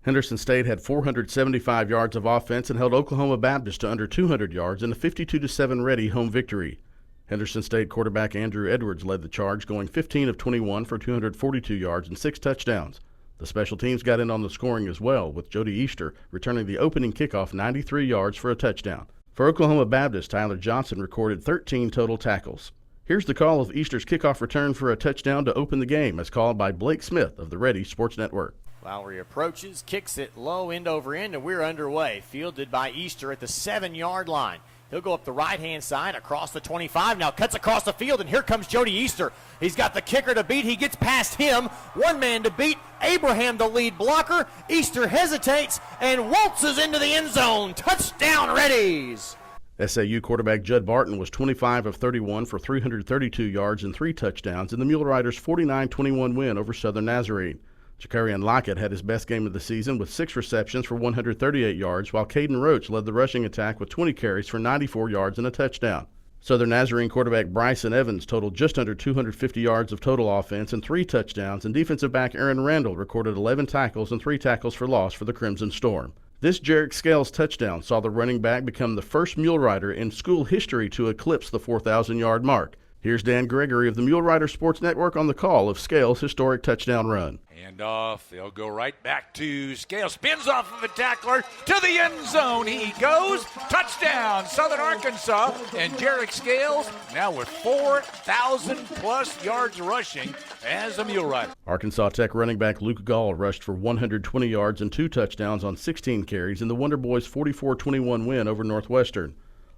Henderson State had 475 yards of offense and held Oklahoma Baptist to under 200 yards in a 52-7 Ready home victory. Henderson State quarterback Andrew Edwards led the charge, going 15 of 21 for 242 yards and 6 touchdowns. The special teams got in on the scoring as well, with Jody Easter returning the opening kickoff 93 yards for a touchdown. For Oklahoma Baptist, Tyler Johnson recorded 13 total tackles. Here's the call of Easter's kickoff return for a touchdown to open the game, as called by Blake Smith of the Ready Sports Network. Lowry approaches, kicks it low end over end, and we're underway. Fielded by Easter at the 7-yard line. He'll go up the right-hand side across the 25, now cuts across the field, and here comes Jody Easter. He's got the kicker to beat. He gets past him. One man to beat. Abraham, the lead blocker. Easter hesitates and waltzes into the end zone. Touchdown, Reddies! SAU quarterback Judd Barton was 25 of 31 for 332 yards and 3 touchdowns in the Mule Riders' 49-21 win over Southern Nazarene. Jakarian Lockett had his best game of the season with 6 receptions for 138 yards, while Caden Roach led the rushing attack with 20 carries for 94 yards and a touchdown. Southern Nazarene quarterback Bryson Evans totaled just under 250 yards of total offense and 3 touchdowns, and defensive back Aaron Randall recorded 11 tackles and 3 tackles for loss for the Crimson Storm. This Jarek Scales touchdown saw the running back become the first Mule Rider in school history to eclipse the 4,000-yard mark. Here's Dan Gregory of the Mule Rider Sports Network on the call of Scales' historic touchdown run. Hand off. They'll go right back to Scales. Spins off of a tackler to the end zone. He goes. Touchdown, Southern Arkansas. And Jarek Scales now with 4,000-plus yards rushing as a Mule Rider. Arkansas Tech running back Luke Gall rushed for 120 yards and 2 touchdowns on 16 carries in the Wonder Boys' 44-21 win over Northwestern.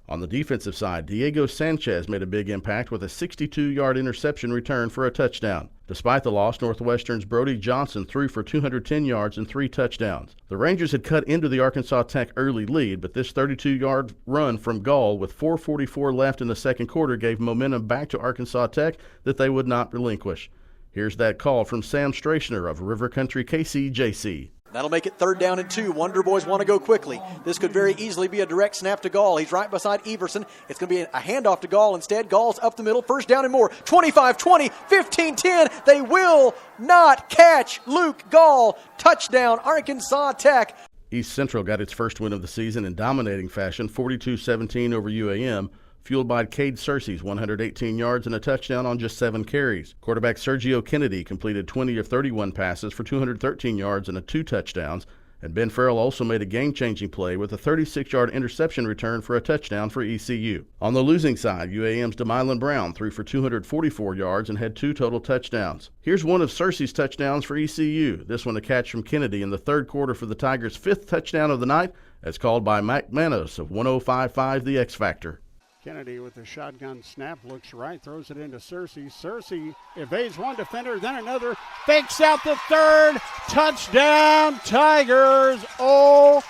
On the defensive side, Diego Sanchez made a big impact with a 62-yard interception return for a touchdown. Despite the loss, Northwestern's Brody Johnson threw for 210 yards and 3 touchdowns. The Rangers had cut into the Arkansas Tech early lead, but this 32-yard run from Gall with 4:44 left in the second quarter gave momentum back to Arkansas Tech that they would not relinquish. Here's that call from Sam Strachner of River Country KCJC. That'll make it 3rd down and 2. Wonder Boys want to go quickly. This could very easily be a direct snap to Gall. He's right beside Everson. It's going to be a handoff to Gall instead. Gall's up the middle. 1st down and more. 25-20, 15-10. They will not catch Luke Gall. Touchdown, Arkansas Tech. East Central got its first win of the season in dominating fashion, 42-17 over UAM, fueled by Cade Searcy's 118 yards and a touchdown on just 7 carries. Quarterback Sergio Kennedy completed 20 of 31 passes for 213 yards and 2 touchdowns, and Ben Farrell also made a game-changing play with a 36-yard interception return for a touchdown for ECU. On the losing side, UAM's DeMylan Brown threw for 244 yards and had 2 total touchdowns. Here's one of Searcy's touchdowns for ECU, this one a catch from Kennedy in the 3rd quarter for the Tigers' 5th touchdown of the night, as called by Mac Manos of 105.5 The X Factor. Kennedy with the shotgun snap, looks right, throws it into Searcy. Searcy evades one defender, then another, fakes out the 3rd, touchdown Tigers, oh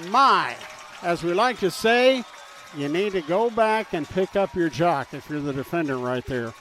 my. As we like to say, you need to go back and pick up your jock if you're the defender right there,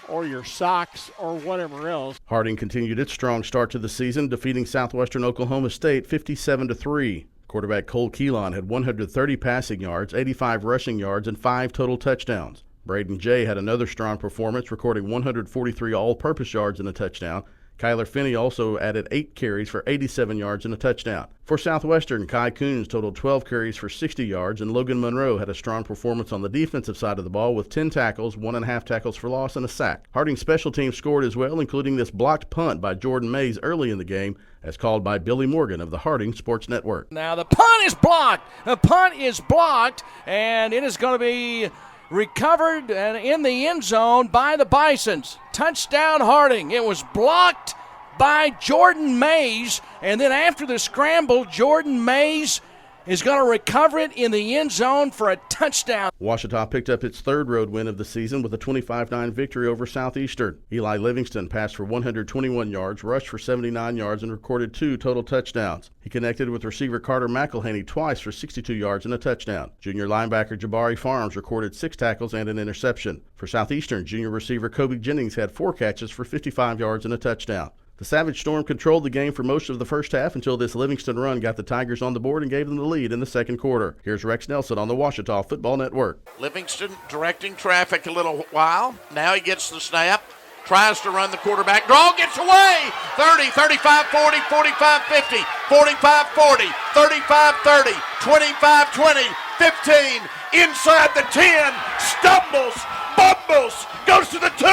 or your socks or whatever else. Harding continued its strong start to the season, defeating Southwestern Oklahoma State 57-3. Quarterback Cole Keelan had 130 passing yards, 85 rushing yards, and 5 total touchdowns. Braden Jay had another strong performance, recording 143 all-purpose yards and a touchdown. Kyler Finney also added 8 carries for 87 yards and a touchdown. For Southwestern, Kai Coons totaled 12 carries for 60 yards, and Logan Monroe had a strong performance on the defensive side of the ball with 10 tackles, 1.5 tackles for loss, and a sack. Harding's special teams scored as well, including this blocked punt by Jordan Mays early in the game, as called by Billy Morgan of the Harding Sports Network. Now the punt is blocked. The punt is blocked, and it is going to be recovered and in the end zone by the Bisons. Touchdown Harding. It was blocked by Jordan Mays, and then after the scramble, Jordan Mays is going to recover it in the end zone for a touchdown. Ouachita picked up its 3rd road win of the season with a 25-9 victory over Southeastern. Eli Livingston passed for 121 yards, rushed for 79 yards, and recorded 2 total touchdowns. He connected with receiver Carter McElhaney twice for 62 yards and a touchdown. Junior linebacker Jabari Farms recorded 6 tackles and an interception. For Southeastern, junior receiver Kobe Jennings had 4 catches for 55 yards and a touchdown. The Savage Storm controlled the game for most of the first half until this Livingston run got the Tigers on the board and gave them the lead in the second quarter. Here's Rex Nelson on the Ouachita Football Network. Livingston directing traffic a little while. Now he gets the snap, tries to run the quarterback draw, gets away. 30, 35, 40, 45, 50, 45, 40, 35, 30, 25, 20, 15, inside the 10, stumbles, bumbles, goes to the 2,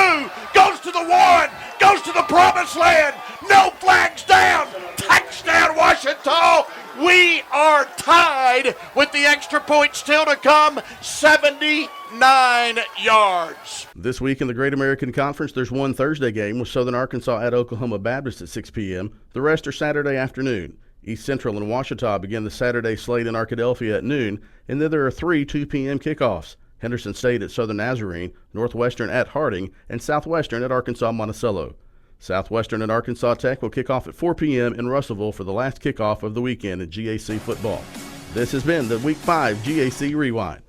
goes to the 1, goes to the promised land. No flags down. Touchdown, Ouachita. We are tied with the extra point still to come, 79 yards. This week in the Great American Conference, there's one Thursday game with Southern Arkansas at Ouachita Baptist at 6 p.m. The rest are Saturday afternoon. East Central and Ouachita begin the Saturday slate in Arkadelphia at noon, and then there are 3 2 p.m. kickoffs. Henderson State at Southern Nazarene, Northwestern at Harding, and Southwestern at Arkansas Monticello. Southwestern and Arkansas Tech will kick off at 4 p.m. in Russellville for the last kickoff of the weekend in GAC football. This has been the Week 5 GAC Rewind.